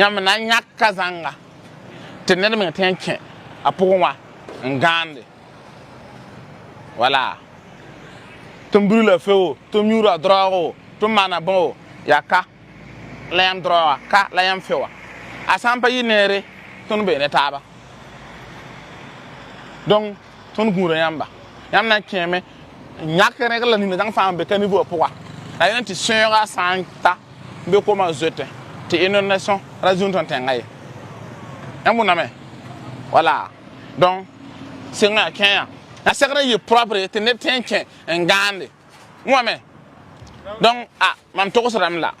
Yam na nyaka zanga. Te ne me tenke aponwa ngande. Voilà. Tum brûle feu, tum mura drago, tum mana bon, yaka. La yam drawa, ka la yam fewa. Asampa yinere, ton be ne taba. Donc, ton gura yamba. Yam na keme, nyaka regla ni dans fam be kanivo pourquoi. La yam ti sera santa, be comment zete. Ti inondation, raison ton tengaye. Yam boname. Voilà. Donc, c'est un kenya. La secret est propre, tu n'es qu'un gande. Moi-même. Donc, mam toko salam la.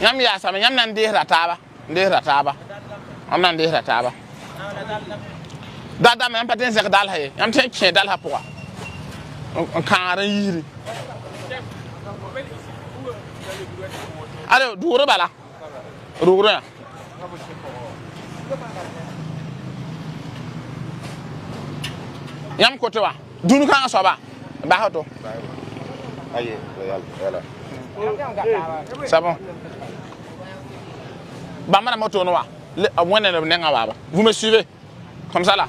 Yam ya sama yam nan de rataba. Am nan de rataba. Dada même pas t'es dal hay. Yam t'es qu'un dal ha pourquoi. On carre yiri. Allez, doure bala. Doure. Yam côté wa dunu kan so ba hoto aye voilà c'est bon ba mana moto no wa le amone ne nga baba vous me suivez comme ça là.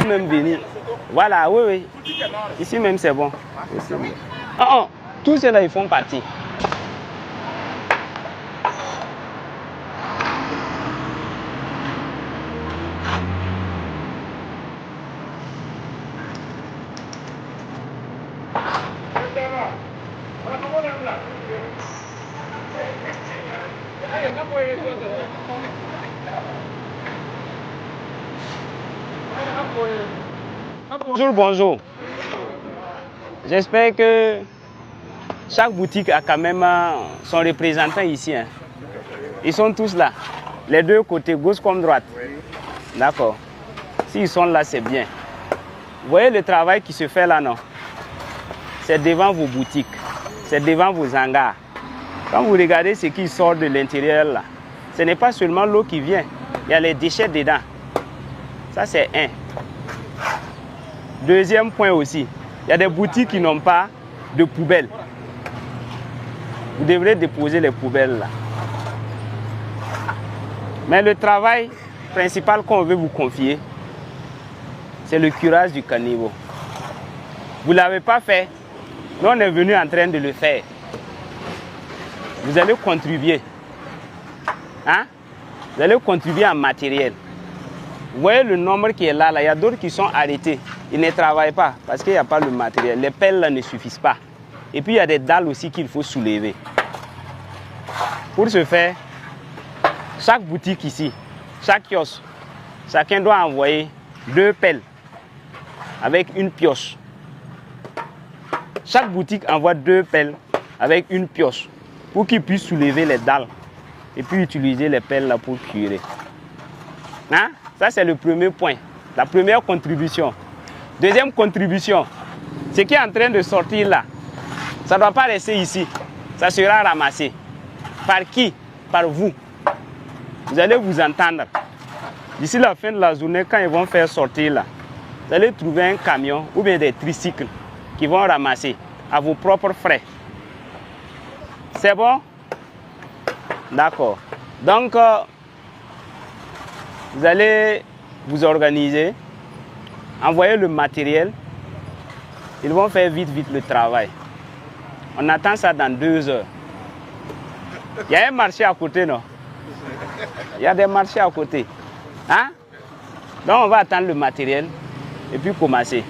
Même venir. Voilà, oui. Ici même c'est bon. Tous ceux-là ils font partie. Bonjour. J'espère que chaque boutique a quand même son représentant ici. Hein. Ils sont tous là. Les deux côtés, gauche comme droite. D'accord. S'ils sont là, c'est bien. Vous voyez le travail qui se fait là, non? C'est devant vos boutiques. C'est devant vos hangars. Quand vous regardez ce qui sort de l'intérieur là, ce n'est pas seulement l'eau qui vient. Il y a les déchets dedans. Ça, c'est un. Deuxième point aussi, il y a des boutiques qui n'ont pas de poubelles. Vous devrez déposer les poubelles là. Mais le travail principal qu'on veut vous confier, c'est le curage du caniveau. Vous ne l'avez pas fait, nous on est venu en train de le faire. Vous allez contribuer. Hein? Vous allez contribuer en matériel. Vous voyez le nombre qui est là, il y a d'autres qui sont arrêtés. Ils ne travaillent pas parce qu'il n'y a pas le matériel. Les pelles là, ne suffisent pas. Et puis il y a des dalles aussi qu'il faut soulever. Pour ce faire, chaque boutique ici, chaque kiosque, chacun doit envoyer 2 pelles avec une pioche. Chaque boutique envoie 2 pelles avec une pioche pour qu'ils puissent soulever les dalles et puis utiliser les pelles là pour curer. Hein? Ça, c'est le premier point, la première contribution. Deuxième contribution, ce qui est en train de sortir là, ça ne doit pas rester ici. Ça sera ramassé. Par qui? Par vous. Vous allez vous entendre. D'ici la fin de la journée, quand ils vont faire sortir là, vous allez trouver un camion ou bien des tricycles qui vont ramasser à vos propres frais. C'est bon? D'accord. Donc, vous allez vous organiser, envoyer le matériel. Ils vont faire vite le travail. On attend ça dans 2 heures. Il y a un marché à côté, non? Il y a des marchés à côté. Hein? Donc on va attendre le matériel et puis commencer.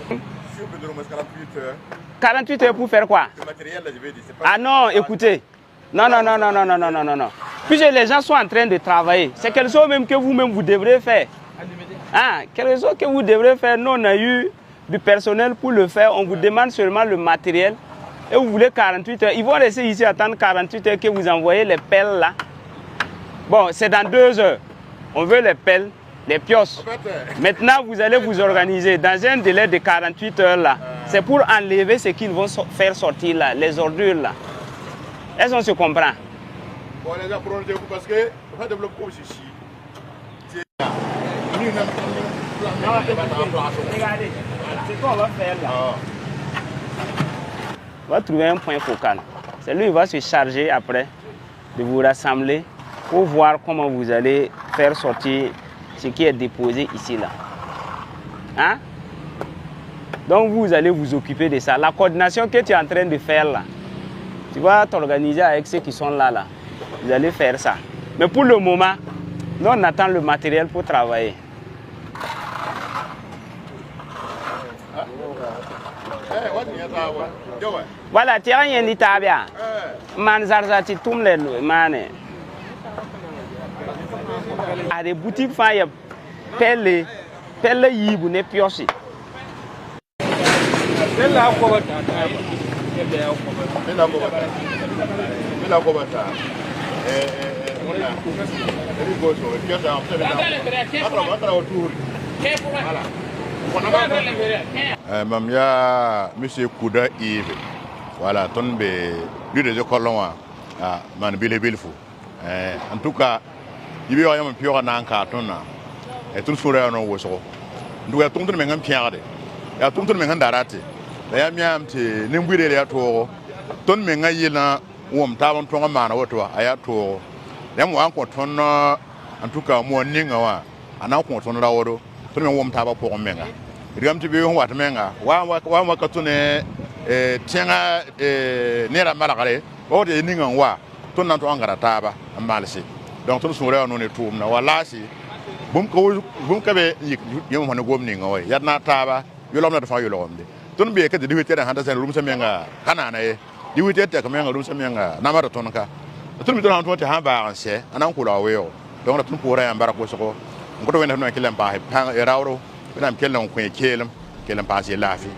48 heures. 48 heures pour faire quoi? Le matériel, là, je vais dire, c'est pas... Ah non, écoutez. Non. Puisque les gens sont en train de travailler, c'est quelque chose même que vous-même vous devrez faire. Hein? Quelque chose que vous devrez faire. Nous, on a eu du personnel pour le faire. On vous demande seulement le matériel. Et vous voulez 48 heures. Ils vont rester ici attendre 48 heures que vous envoyez les pelles là. Bon, c'est dans 2 heures. On veut les pelles, les piosses. Maintenant, vous allez vous organiser dans un délai de 48 heures là. C'est pour enlever ce qu'ils vont faire sortir là, les ordures là. Est-ce qu'on se comprend? Bon, les gens prennent parce que on va développer aussi. Regardez, c'est ce qu'on va faire là. On va trouver un point focal. C'est lui qui va se charger après de vous rassembler pour voir comment vous allez faire sortir ce qui est déposé ici là. Hein? Donc vous allez vous occuper de ça. La coordination que tu es en train de faire là, tu vas t'organiser avec ceux qui sont là. Vous allez faire ça. Mais pour le moment, nous on attend le matériel pour travailler. Voilà, tu as rien dit à bien. Manzarzati tourne les manes. À des boutiques, il y a pelle yibou ne piosi. Mam ya monsieur Kouda Yves. Voilà, ton be lui des écoles ah man bilfou. En tout cas, il y a un piora nan cartona. Et tout sourire no woso. Ndu ya tonton men ngam piade. Ya tonton men ndarate. La ya miam te nimbwire ya to. Ton men ngayina wom tabon tonga mana woto aya to. Ya mo an ko ton en tout cas mo ninga wa. Ana ko ton rawodo. Ton men wom taba ko menga. Rigam ti be wat menga. Wa katune tianga nera malakare. O de ninga wa. Ton nan to angara taba amalisi. Donc ton sourire no ne tum na wala si. Bum ka be yim hono gomni ngoy yadna taba yolom na fa yolom de ton be ka de wete da handa sen rum samenga kanana e di wete te ka menga rum samenga na mara ton ka ton mi ton han ton te han ba anse anan kula weyo donc ton pour ya mbara ko soko ngoto wena no kilen pa he pan e rawro bina kelen ko e kelen pa se lafi.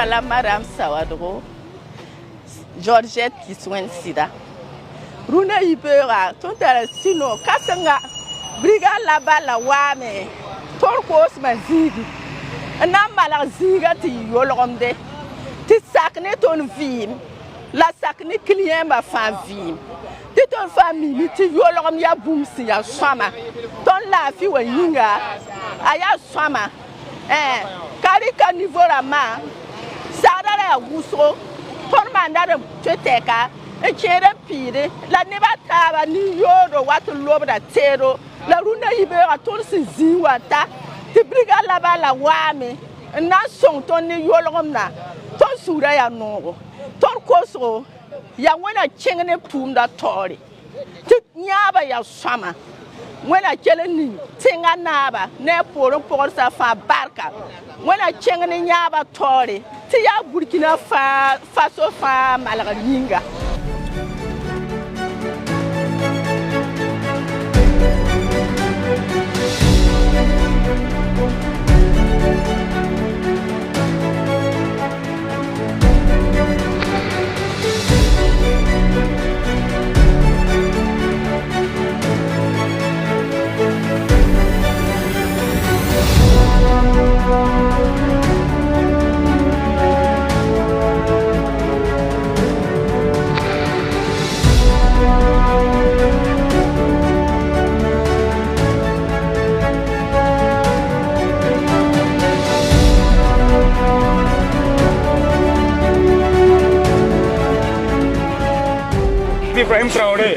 La Madame Sawadro, Georgette qui soigne Sida. Runa Ibera, Tonta Sino, Kassanga, Brigade là-bas la Wame, Torkos Mazigi, un amala ziga ti yolomde, ti sakne ton vim, la sakne client ma femme vim, ti ton famille, ti yolom ya boumsi ya swama, ton la fi wa yinga, aya swama, karika niveau la ma. Sadara Guso, Tormanda Chuteka, a chair and pire, La Nevatava, New York, what to love that tero, La Runa Ibera Torsi Ziwata, the Brigade Lavala Wame, and not song Tony Yolomna, Ton Suraya no, Ton Coso, Yawena Chengan Pum that Tory. Nyaba ya summer. When I tell you, Tinga Naba, Nepal, Porta fa Barca. When I change in Yaba Tory, Tia Burkina Faso fa Malaringa.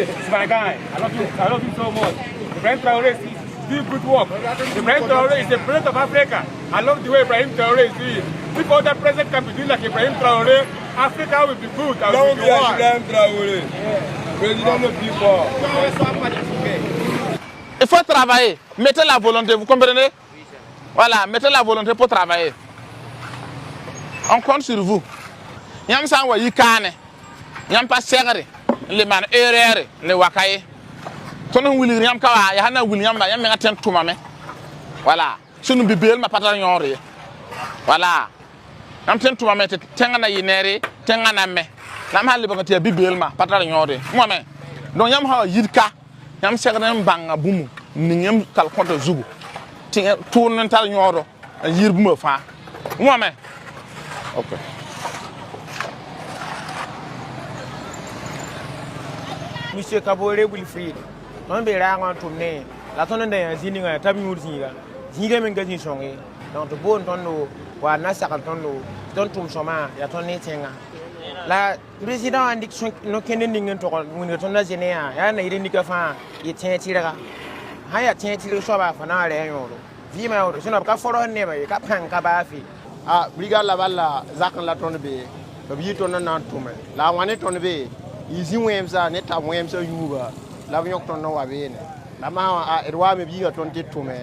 it's my guy. I love you so much. Ibrahim Traore is doing good work. Ibrahim Traore is the president of Africa. I love the way Ibrahim Traore is doing. If other president can be doing like Ibrahim Traore, Africa will be good. Don't be Ibrahim Traore. Président de people. Il faut travailler. Mettez la volonté, vous comprenez? Voilà, mettez la volonté pour travailler. On compte sur vous. Yam san wa yikane. Yam pas segre. Le man erreur, le wakaye. Tono William kawa, ya hana William ba yam ngaten tuma me. Voilà. Sunu bibel ma patara nyore. Voilà. Yam ten tuma me tenga na yinere, tenga na me. Lam halle ba ngati bibel ma patara nyore. Mo me. Donc yam ha yirka. Yam segre banga bumu. Ningem kal konto zugu. Tinga tournen tal nyoro. Yir bumu fa. Mo me. OK. Monsieur Kabore Wilfried, on be rangon to me. La tonne de Zininga, Tamu Zinga, Zinga Mengazin Songi, don't to bone tono, while Nassaka tono, don't to Soma, Yatoni Tenga. La President and Dixon no Kenning to when the Tona Zenea, and I didn't fan, it's Tira. Higher Tenti Soba for now, Vima, the son of Caforo never, Capan Cabafi. Ah, Brigade Lavala, Zakan Latonbe, the Buton and Tume, La Wanet on the bay. Easy waves are net of waves of Yuba, Lavion to know Avene. Lama, it was maybe a 22 me.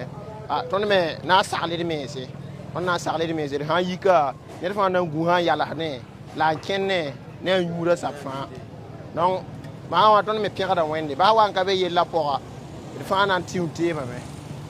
Tonme, Nasa Lady Macy, on Nasa Lady Macy, Hayika, never found no Guha Yalahane, like Kenne, near Yuda Sapfa. No, Mawa don't make Kerada Wendy, Bawan Cabe Lapora, the fan until Tame.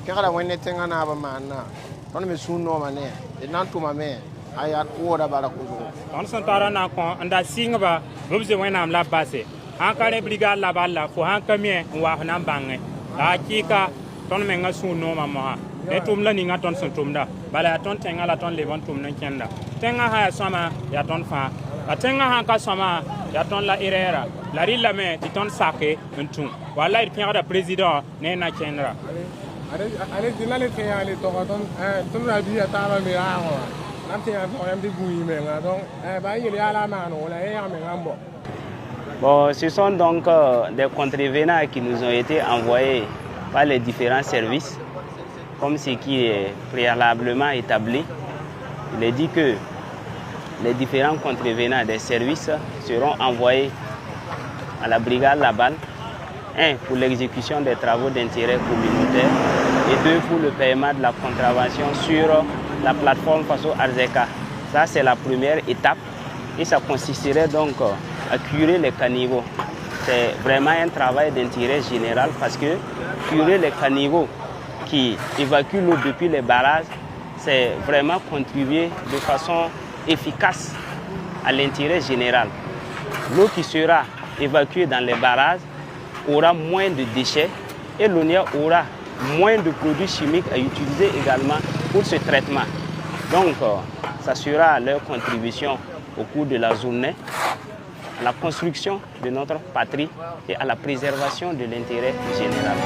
Kerada Wendy Tangana man now. Don't me soon know my name, it's not to my man. I had order Barakuzo. On Santana, and that sing about Rubs when I'm la basse. Ankare Brigade la Balla for Hankamie and Wahanam Bange. La Kika, Tonmenga soon no mamma. Let him learning at on Santumda, but I don't think I'll ton live on Tumnakenda. Tenga high summer, Yaton fa. A Tenga Hanka summer, Yaton la Herrera, La Rilla me, Titon Sake, and Tum. While I Pierre the President, Nena Kendra. I didn't say I told her to be a time of Bon, ce sont donc des contrevenants qui nous ont été envoyés par les différents services, comme ce qui est préalablement établi. Il est dit que les différents contrevenants des services seront envoyés à la brigade Laballe, un pour l'exécution des travaux d'intérêt communautaire et deux pour le paiement de la contravention sur la plateforme Faso Arzeka. Ça, c'est la première étape et ça consisterait donc à curer les caniveaux. C'est vraiment un travail d'intérêt général parce que curer les caniveaux qui évacuent l'eau depuis les barrages, c'est vraiment contribuer de façon efficace à l'intérêt général. L'eau qui sera évacuée dans les barrages aura moins de déchets et l'ONIA aura moins de produits chimiques à utiliser également pour ce traitement. Donc, ça sera leur contribution au cours de la journée à la construction de notre patrie et à la préservation de l'intérêt général.